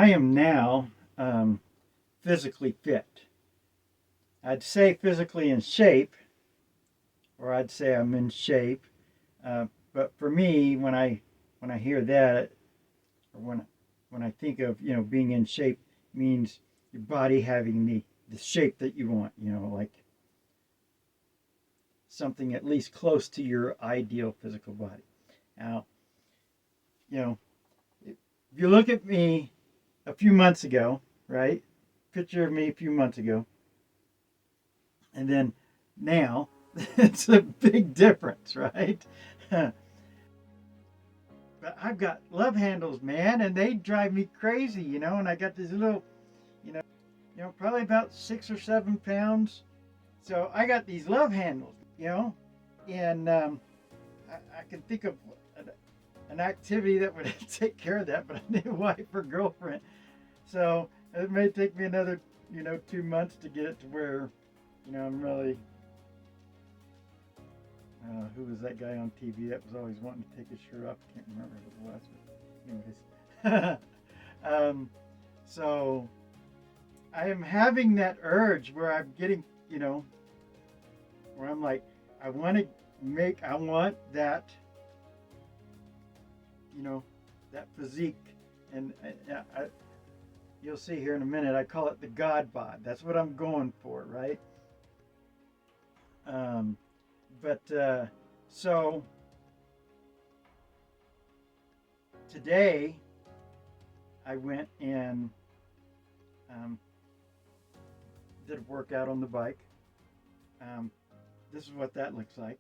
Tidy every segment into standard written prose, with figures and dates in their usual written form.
I am now physically fit. I'd say physically in shape, or I'd say I'm in shape. But for me, when I hear that, or when I think of being in shape, means your body having the shape that you want. Like something at least close to your ideal physical body. Now, you know, if you look at me a few months ago, right? Picture of me a few months ago, and then now, it's a big difference, right? But I've got love handles, man, and they drive me crazy, and I got these little, probably about 6 or 7 pounds. So I got these love handles, and I can think of an activity that would take care of that, but I need a wife or girlfriend. So it may take me another, 2 months to get it to where, I'm really. Who was that guy on TV that was always wanting to take his shirt off? I can't remember who it was, but anyways. So I am having that urge where I'm getting, where I'm like, I want that, you know, that physique. And you'll see here in a minute, I call it the God bod. That's what I'm going for, right? Um, so today I went and did a workout on the bike. Um, this is what that looks like.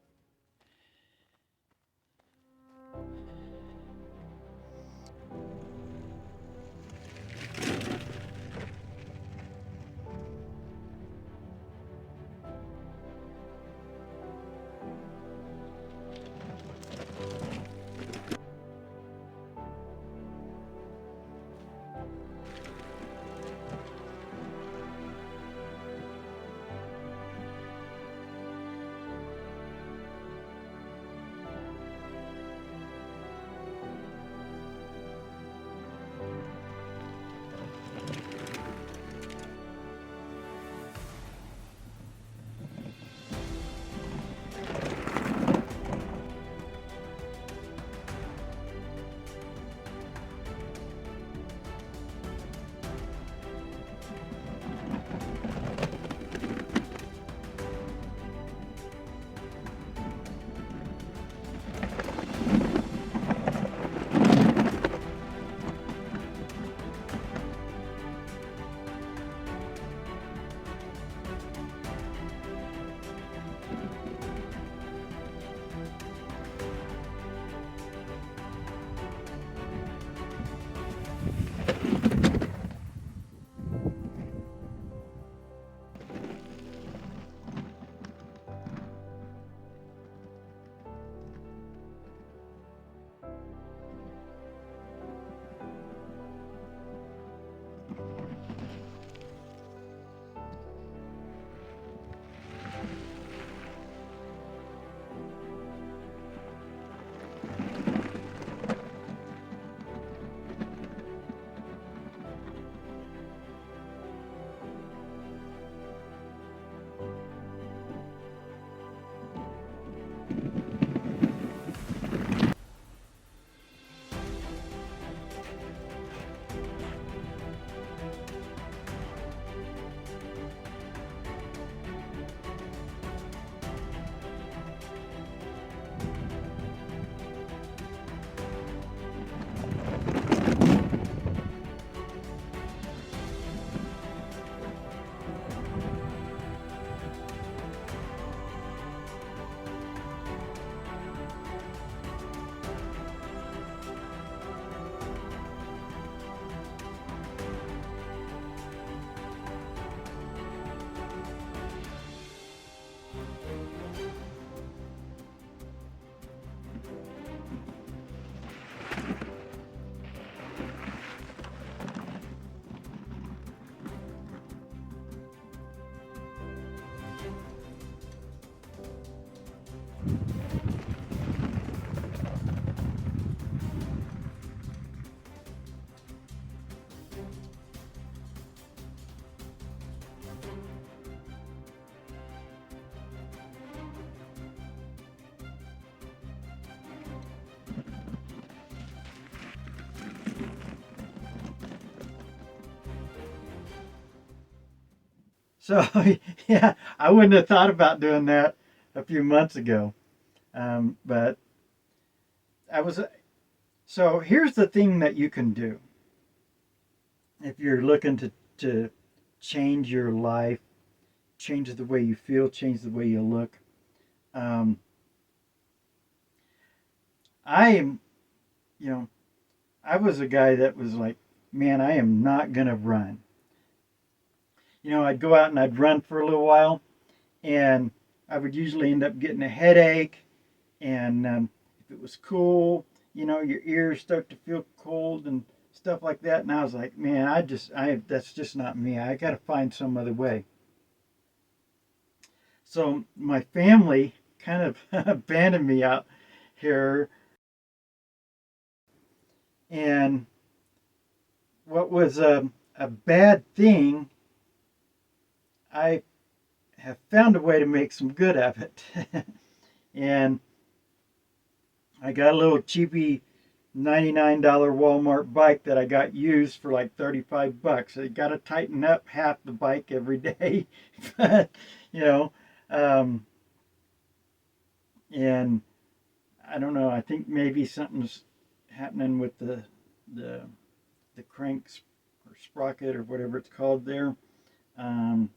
So yeah, I wouldn't have thought about doing that a few months ago. But I was so here's the thing that you can do if you're looking to change your life, change the way you feel, change the way you look. Um, I am, you know, I was a guy that was like, man, I am not gonna run. I'd go out and I'd run for a little while, and I would usually end up getting a headache. And if it was cool, your ears start to feel cold and stuff like that. And I was like, man, that's just not me. I got to find some other way. So my family kind of abandoned me out here. And what was a bad thing, I have found a way to make some good of it. And I got a little cheapy $99 Walmart bike that I got used for like 35 bucks. I got to tighten up half the bike every day. But, you know, um, and I don't know, I think maybe something's happening with the, the cranks or sprocket or whatever it's called there. Um,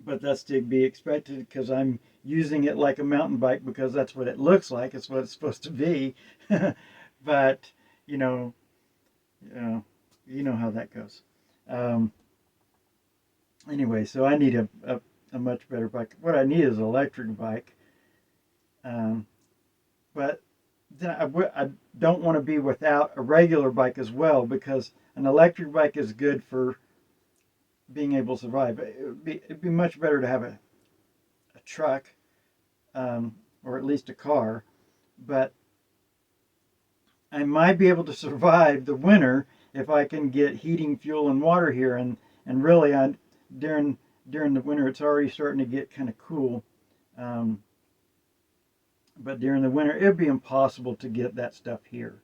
but that's to be expected because I'm using it like a mountain bike because that's what it looks like. It's what it's supposed to be. But you know, uh, you know how that goes. Um, anyway, so I need a much better bike. What I need is an electric bike. Um, but then I don't want to be without a regular bike as well because an electric bike is good for being able to survive. It'd be much better to have a truck, or at least a car, but I might be able to survive the winter if I can get heating, fuel, and water here. And really, during during the winter, it's already starting to get kind of cool. Um, but during the winter, it'd be impossible to get that stuff here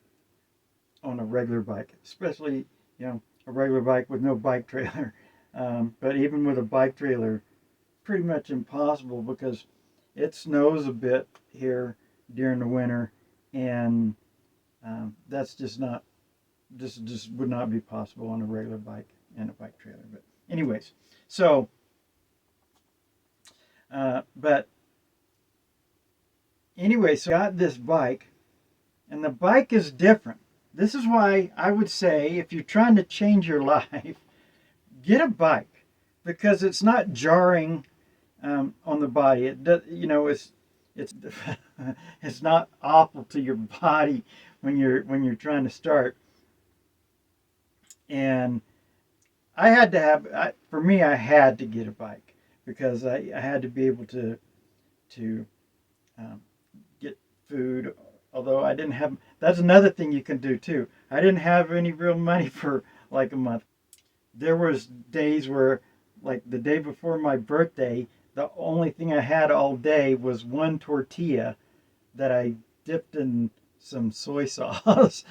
on a regular bike, especially a regular bike with no bike trailer. But even with a bike trailer, pretty much impossible because it snows a bit here during the winter, and that's just would not be possible on a regular bike and a bike trailer. But anyways, so but anyway, so I got this bike, and the bike is different. This is why I would say if you're trying to change your life, get a bike because it's not jarring on the body. It does, it's it's not awful to your body when you're trying to start. And for me, I had to get a bike because I had to be able to um, get food. Although I didn't have, that's another thing you can do too. I didn't have any real money for like a month. There was days where, like the day before my birthday, the only thing I had all day was one tortilla that I dipped in some soy sauce.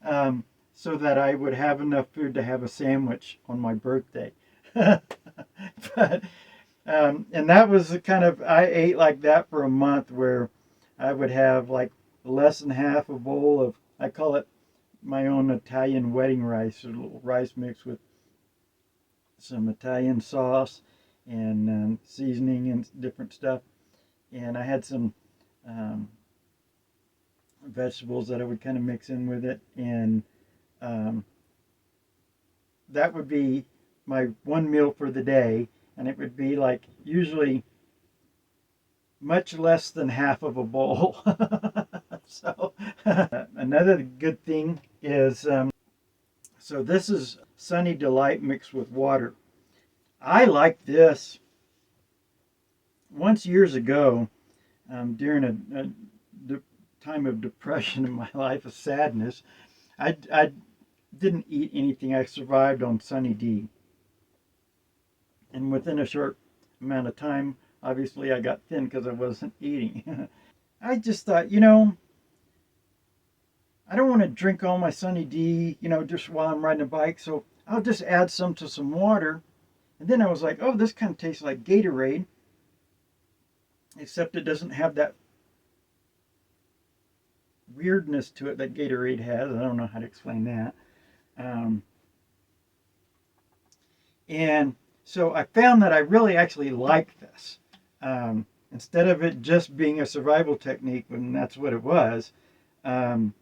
um, so that I would have enough food to have a sandwich on my birthday. But and that was the kind of I ate like that for a month where I would have like less than half a bowl of I call it my own Italian wedding rice, a little rice mixed with some Italian sauce and seasoning and different stuff. And I had some um, vegetables that I would kind of mix in with it, and um, that would be my one meal for the day, and it would be like usually much less than half of a bowl. So another good thing is so this is Sunny Delight mixed with water. I like this. Once years ago, during a time of depression in my life, of sadness, I didn't eat anything. I survived on Sunny D. And within a short amount of time, obviously I got thin because I wasn't eating. I just thought, I don't want to drink all my Sunny D, just while I'm riding a bike. So I'll just add some to some water And then I was like, oh, this kind of tastes like Gatorade, except it doesn't have that weirdness to it that Gatorade has. I don't know how to explain that. Um, and so I found that I really actually like this. Instead of it just being a survival technique, when that's what it was, um,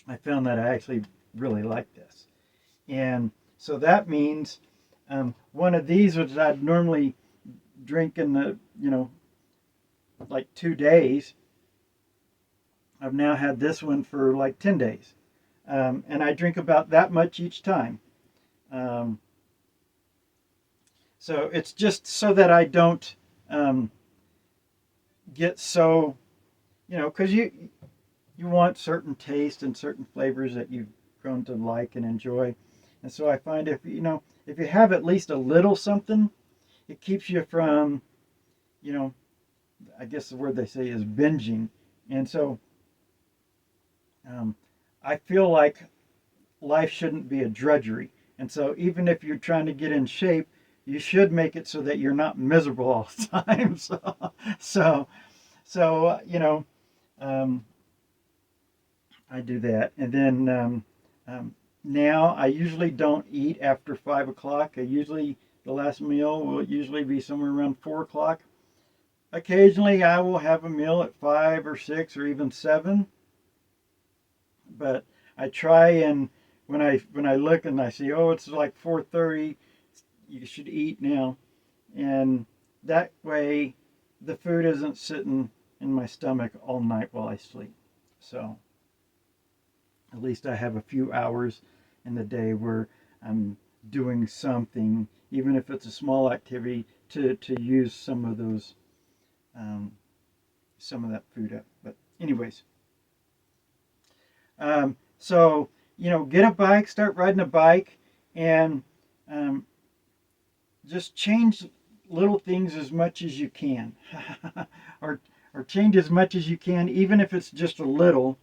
I found that I actually really like this. And so that means one of these, which I'd normally drink in the, like 2 days, I've now had this one for like 10 days. And I drink about that much each time. Um, so it's just so that I don't get so, because you want certain taste and certain flavors that you've grown to like and enjoy. And so I find if you have at least a little something, it keeps you from, I guess the word they say is binging. And so I feel like life shouldn't be a drudgery. And so even if you're trying to get in shape, you should make it so that you're not miserable all the time. So I do that. And then now I usually don't eat after 5 o'clock. The last meal will usually be somewhere around 4 o'clock. Occasionally I will have a meal at 5 or 6 or even 7. But I try, and when I look and I see, oh, it's like 4:30, you should eat now. And that way the food isn't sitting in my stomach all night while I sleep. So at least I have a few hours in the day where I'm doing something, even if it's a small activity, to use some of those, some of that food up. But anyways, so get a bike, start riding a bike, and just change little things as much as you can, or change as much as you can, even if it's just a little.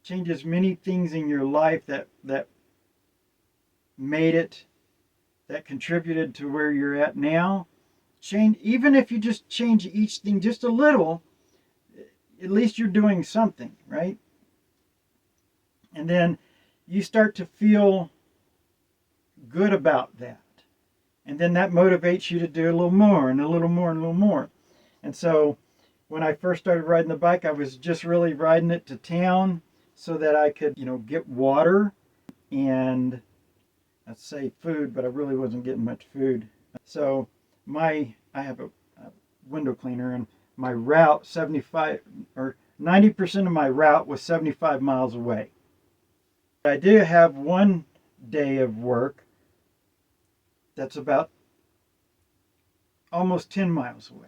Change as many things in your life that made it, that contributed to where you're at now. Change, even if you just change each thing just a little, at least you're doing something, right? And then you start to feel good about that. And then that motivates you to do a little more and a little more and a little more. And so when I first started riding the bike, I was just really riding it to town so that I could, get water and, I'd say food, but I really wasn't getting much food. So I have a window cleaner, and my route, 75 or 90% of my route was 75 miles away. I do have one day of work that's about almost 10 miles away.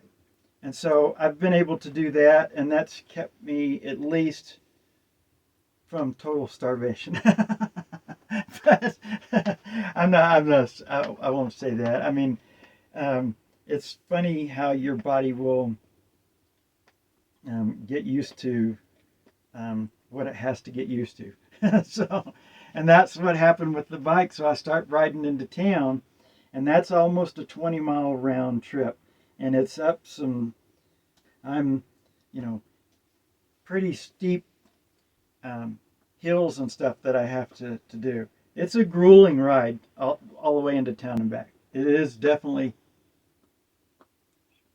And so I've been able to do that, and that's kept me at least from total starvation. But I won't say that. I mean, it's funny how your body will get used to what it has to get used to. And that's what happened with the bike. So I start riding into town, and that's almost a 20-mile round trip, and it's up some, I'm, pretty steep hills and stuff that I have to do. It's a grueling ride all the way into town and back. It is definitely,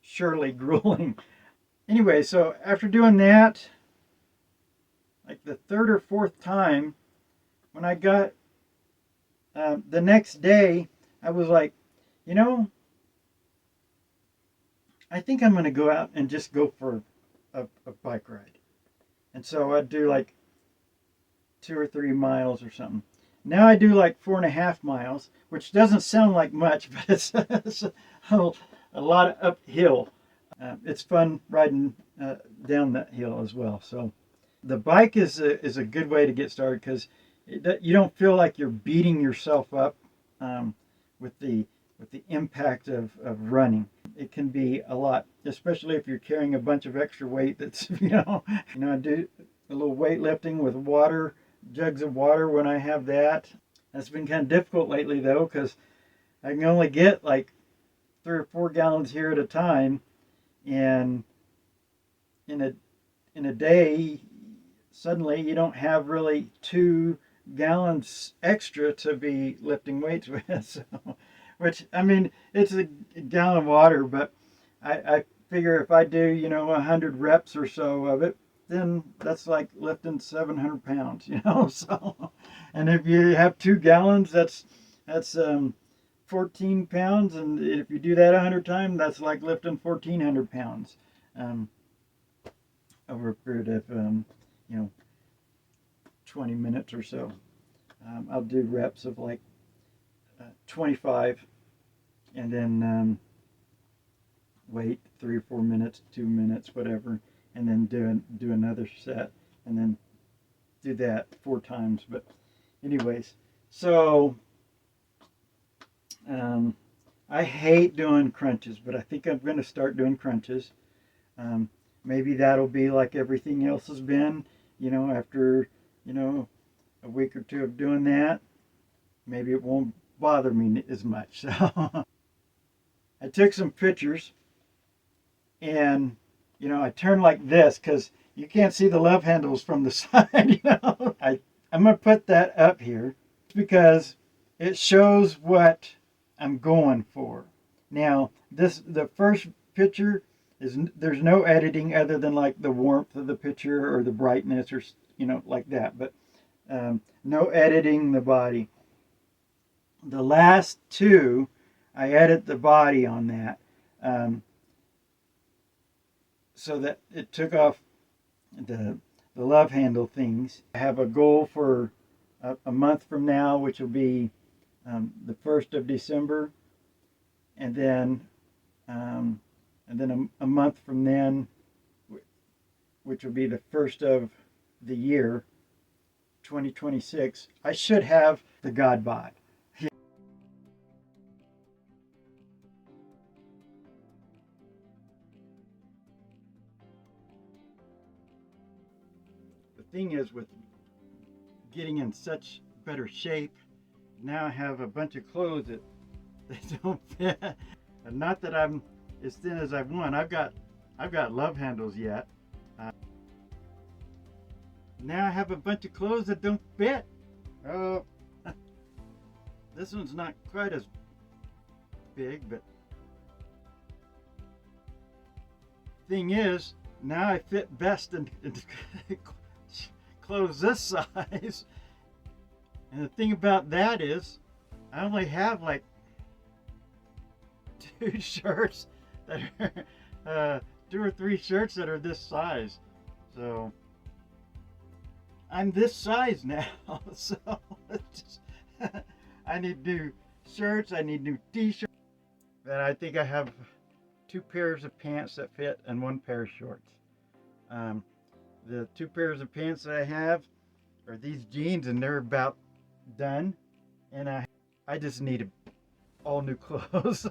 surely grueling. Anyway, so after doing that, like the third or fourth time, when I got the next day, I was like, I think I'm going to go out and just go for a bike ride. And so I'd do like 2 or 3 miles or something. Now I do like 4.5 miles, which doesn't sound like much, but it's a lot of uphill. It's fun riding down that hill as well. So the bike is a good way to get started, because you don't feel like you're beating yourself up with the impact of running. It can be a lot, especially if you're carrying a bunch of extra weight. That's I do a little weightlifting with water, jugs of water when I have that. That's been kind of difficult lately though, because I can only get like 3 or 4 gallons here at a time, and in a day, suddenly you don't have really 2 gallons extra to be lifting weights with. So, which, I mean, it's a gallon of water, but I figure if I do, 100 reps or so of it, then that's like lifting 700 pounds, So, and if you have 2 gallons, that's 14 pounds, and if you do that 100 times, that's like lifting 1,400 pounds um, over a period of you know 20 minutes or so. I'll do reps of like 25, and then wait 3 or 4 minutes, 2 minutes, whatever, and then do another set, and then do that 4 times. But anyways, so I hate doing crunches, but I think I'm going to start doing crunches. Um, Maybe that'll be like everything else has been, after a week or two of doing that. Maybe it won't bother me as much. So I took some pictures, and I turned like this because you can't see the love handles from the side. I'm gonna put that up here because it shows what I'm going for. Now the first picture is, there's no editing other than like the warmth of the picture or the brightness, or like that, but no editing the body. The last two, I edit the body on that, so that it took off the love handle things. I have a goal for a month from now, which will be the 1st of December, and then a month from then, which will be the 1st of the year 2026. I should have the God bod. The thing is, with getting in such better shape, now I have a bunch of clothes that they don't fit. And not that I'm as thin as I want. I've got love handles yet. Now I have a bunch of clothes that don't fit. Oh, this one's not quite as big, but thing is, now I fit best in clothes this size. And the thing about that is, I only have like 2 shirts that are 2 or 3 shirts that are this size. So I'm this size now. So just, I need new shirts. I need new t-shirts. And I think I have 2 pairs of pants that fit and 1 pair of shorts. The 2 pairs of pants that I have are these jeans, and they're about done. And I just need all new clothes.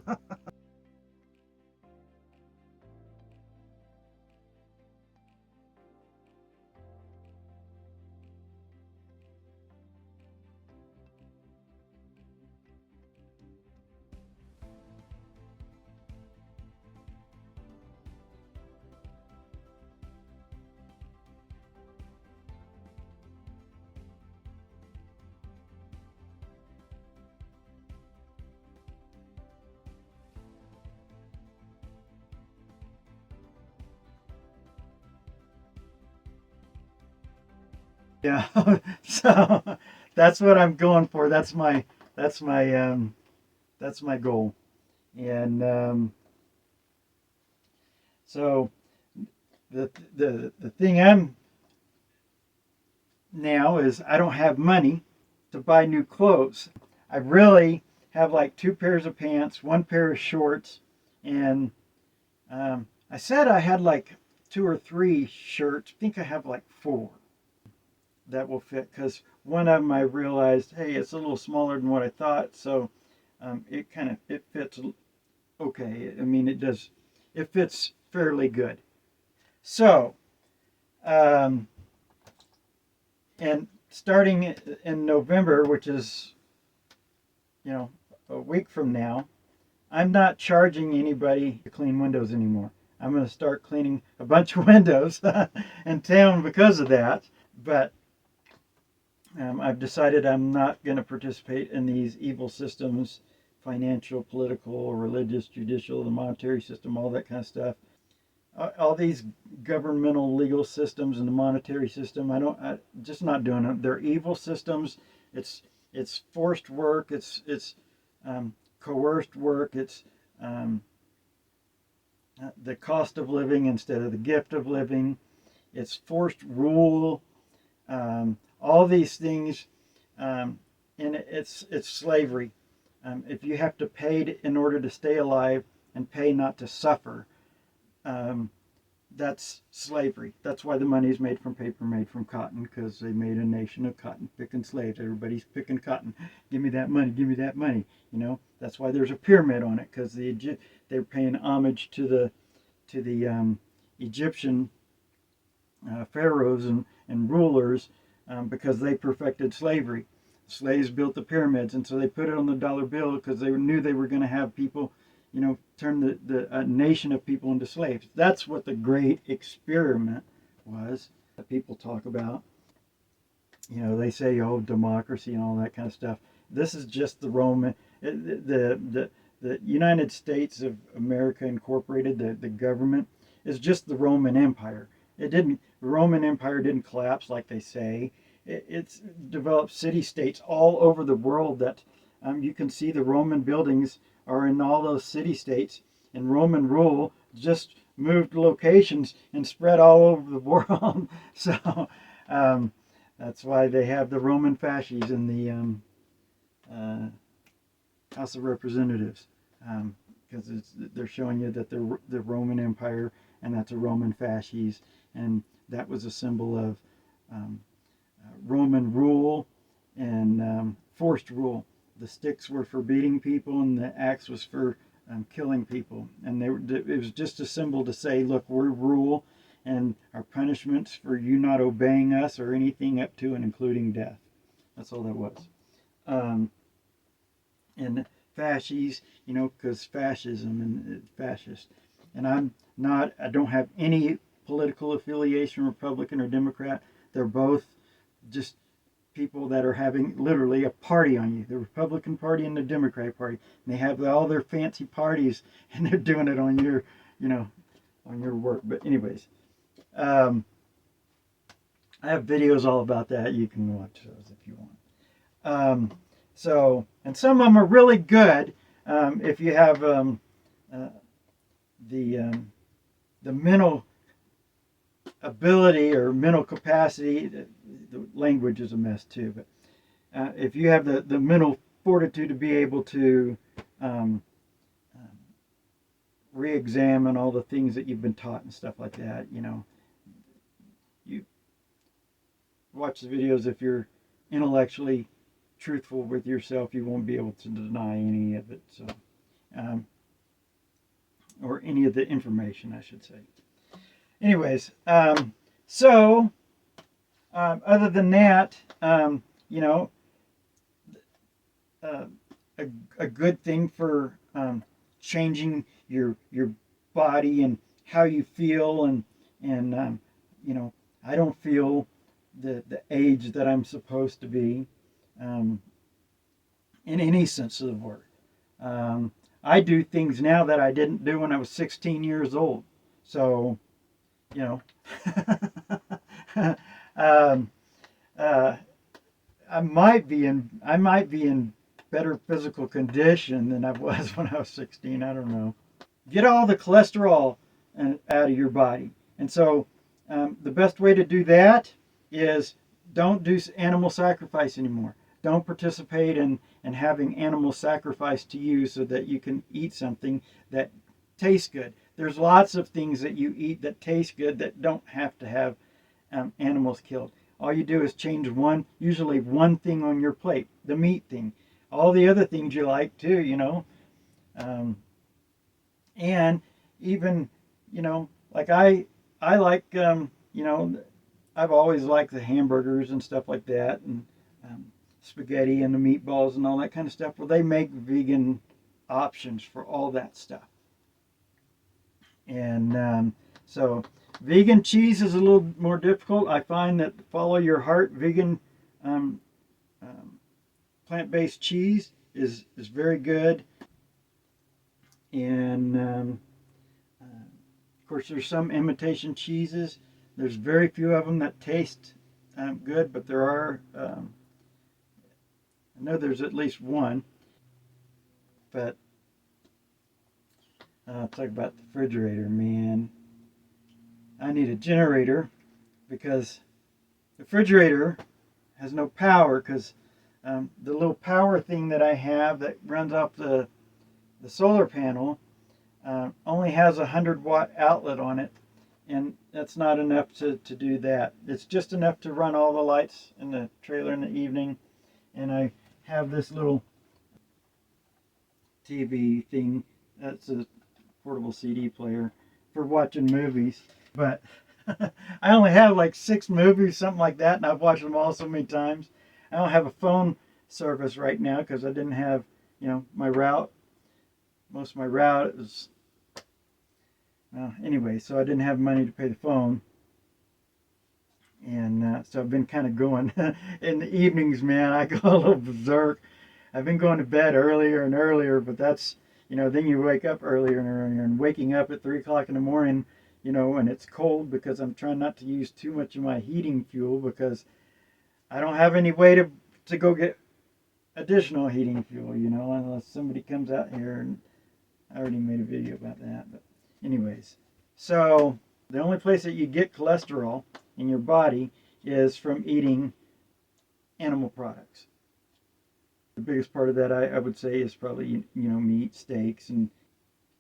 Yeah. So that's what I'm going for. That's my that's my goal. And so the thing I'm now is, I don't have money to buy new clothes. I really have like 2 pairs of pants, 1 pair of shorts, and I said I had like 2 or 3 shirts. I think I have like 4 that will fit, because one of them I realized, hey, it's a little smaller than what I thought, so it fits okay. I mean, it fits fairly good. So and starting in November, which is a week from now, I'm not charging anybody to clean windows anymore. I'm going to start cleaning a bunch of windows in town because of that. But I've decided I'm not going to participate in these evil systems, financial, political, religious, judicial, the monetary system, all that kind of stuff. All these governmental legal systems and the monetary system, I'm just not doing it. They're evil systems. It's forced work. It's coerced work. It's the cost of living instead of the gift of living. It's forced rule. All these things, and it's slavery. If you have to pay in order to stay alive and pay not to suffer, that's slavery. That's why the money is made from paper, made from cotton, because they made a nation of cotton picking slaves. Everybody's picking cotton. Give me that money. Give me that money. You know, that's why there's a pyramid on it, because they're paying homage to the Egyptian pharaohs and rulers, because they perfected slavery. Slaves built the pyramids, and so they put it on the dollar bill because they knew they were going to have people, turn a nation of people into slaves. That's what the great experiment was that people talk about. They say, oh, democracy and all that kind of stuff. This is just the Roman, the United States of America Incorporated, the government, is just the Roman Empire. The Roman Empire didn't collapse like they say. It's developed city-states all over the world that you can see the Roman buildings are in all those city-states, and Roman rule just moved locations and spread all over the world. So that's why they have the Roman fasces in the House of Representatives, because they're showing you that they're the Roman Empire, and that's a Roman fasces, and that was a symbol of Roman rule and forced rule. The sticks were for beating people, and the axe was for killing people. And it was just a symbol to say, look, we rule, and our punishments for you not obeying us are anything up to and including death. That's all that was. And fasces, because fascism and fascist. And I don't have any political affiliation, Republican or Democrat. They're both just people that are having literally a party on you. The Republican Party and the Democrat Party. And they have all their fancy parties, and they're doing it on your, on your work. But anyways, I have videos all about that. You can watch those if you want. And some of them are really good if you have the mental ability or mental capacity. The language is a mess too, but if you have the mental fortitude to be able to re-examine all the things that you've been taught and stuff like that, you watch the videos. If you're intellectually truthful with yourself, you won't be able to deny any of it. So, or any of the information, I should say. Anyways, other than that, a good thing for changing your body and how you feel, and I don't feel the age that I'm supposed to be, in any sense of the word. I do things now that I didn't do when I was 16 years old. So, I might be in better physical condition than I was when I was 16. I don't know. Get all the cholesterol out of your body. And so the best way to do that is don't do animal sacrifice anymore. Don't participate in having animal sacrifice to you so that you can eat something that tastes good. There's lots of things that you eat that taste good that don't have to have animals killed. All you do is change usually one thing on your plate, the meat thing. All the other things you like too, and even, like I like, I've always liked the hamburgers and stuff like that, and spaghetti and the meatballs and all that kind of stuff. Well, they make vegan options for all that stuff. And so vegan cheese is a little more difficult. I find that Follow Your Heart vegan um, um, plant-based cheese is very good. And of course, there's some imitation cheeses. There's very few of them that taste good, but there are. I know there's at least one. But talk about the refrigerator, man. I need a generator because the refrigerator has no power because the little power thing that I have that runs off the solar panel only has a 100-watt outlet on it, and that's not enough to do that. It's just enough to run all the lights in the trailer in the evening, and I have this little TV thing that's a portable CD player for watching movies, but I only have like 6 movies, something like that, and I've watched them all so many times. I don't have a phone service right now because I didn't have, my route. Most of my route is, anyway, so I didn't have money to pay the phone. And so I've been kind of going in the evenings, man. I go a little berserk. I've been going to bed earlier and earlier, but that's, then you wake up earlier and earlier, and waking up at 3 o'clock in the morning, and it's cold because I'm trying not to use too much of my heating fuel because I don't have any way to go get additional heating fuel, unless somebody comes out here, and I already made a video about that. But anyways, so the only place that you get cholesterol in your body is from eating animal products. The biggest part of that, I would say, is probably, meat, steaks, and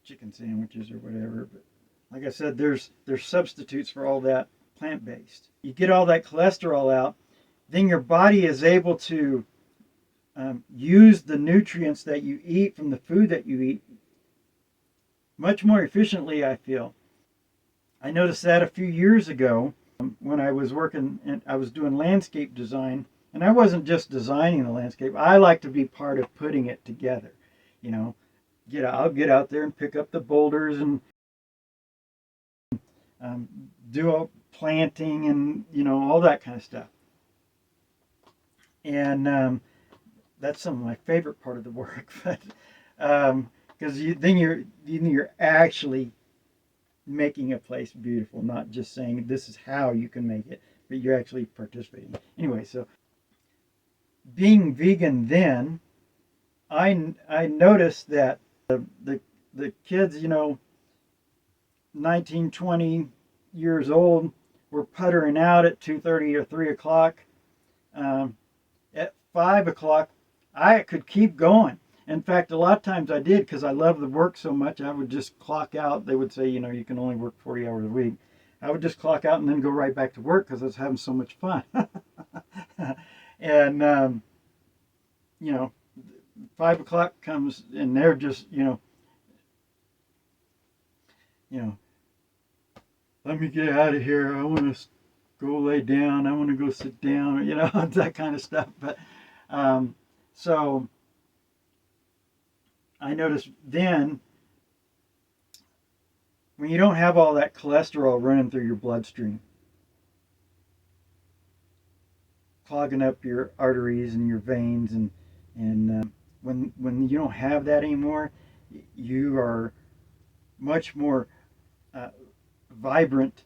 chicken sandwiches or whatever. But like I said, there's substitutes for all that plant-based. You get all that cholesterol out, then your body is able to use the nutrients that you eat from the food that you eat much more efficiently, I feel. I noticed that a few years ago when I was working and I was doing landscape design, and I wasn't just designing the landscape. I like to be part of putting it together. I'll get out there and pick up the boulders and do all planting and all that kind of stuff. And that's some of my favorite part of the work, but because then you're actually making a place beautiful, not just saying this is how you can make it, but you're actually participating. Anyway, so being vegan, then I noticed that the kids, 19, 20 years old, were puttering out at 2:30 or 3 o'clock. At 5 o'clock, I could keep going. In fact, a lot of times I did because I love the work so much. I would just clock out. They would say, you can only work 40 hours a week. I would just clock out and then go right back to work because I was having so much fun. And 5 o'clock comes and they're just, let me get out of here. I want to go lay down. I want to go sit down, that kind of stuff. But so I noticed then when you don't have all that cholesterol running through your bloodstream, clogging up your arteries and your veins, and when you don't have that anymore, you are much more vibrant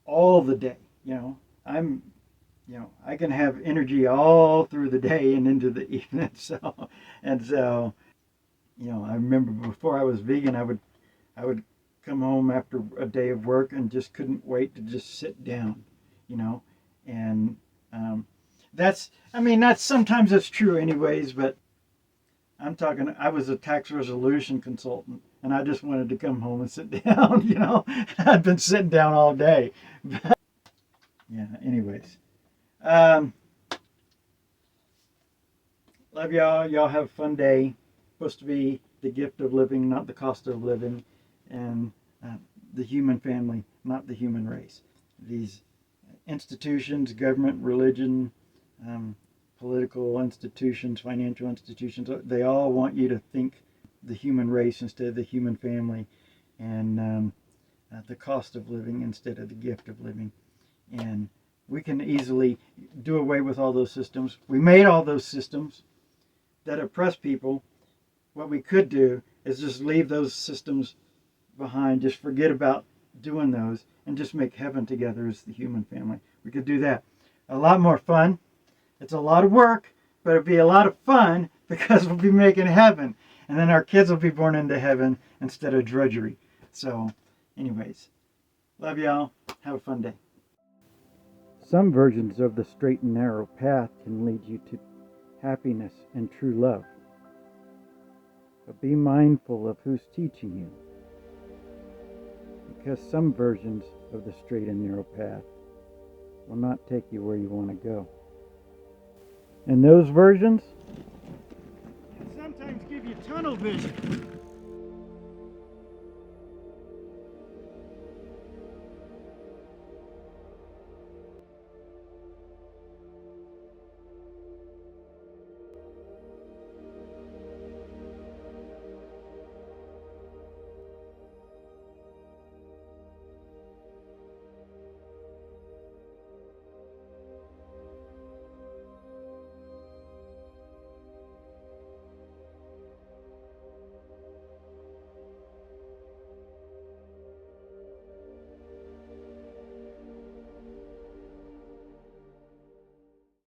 all the day. I can have energy all through the day and into the evening. So I remember before I was vegan, I would come home after a day of work and just couldn't wait to just sit down, and that's sometimes it's true anyways, but I was a tax resolution consultant and I just wanted to come home and sit down, I'd been sitting down all day. But, yeah, anyways. Love y'all. Y'all have a fun day. Supposed to be the gift of living, not the cost of living, and the human family, not the human race. These institutions, government, religion, political institutions, financial institutions, they all want you to think the human race instead of the human family, and the cost of living instead of the gift of living. And we can easily do away with all those systems. We made all those systems that oppress people. What we could do is just leave those systems behind, just forget about doing those, and just make heaven together as the human family. We could do that. A lot more fun. It's a lot of work, but it'll be a lot of fun because we'll be making heaven. And then our kids will be born into heaven instead of drudgery. So, anyways, love y'all. Have a fun day. Some versions of the straight and narrow path can lead you to happiness and true love. But be mindful of who's teaching you, because some versions of the straight and narrow path will not take you where you want to go. And those versions can sometimes give you tunnel vision.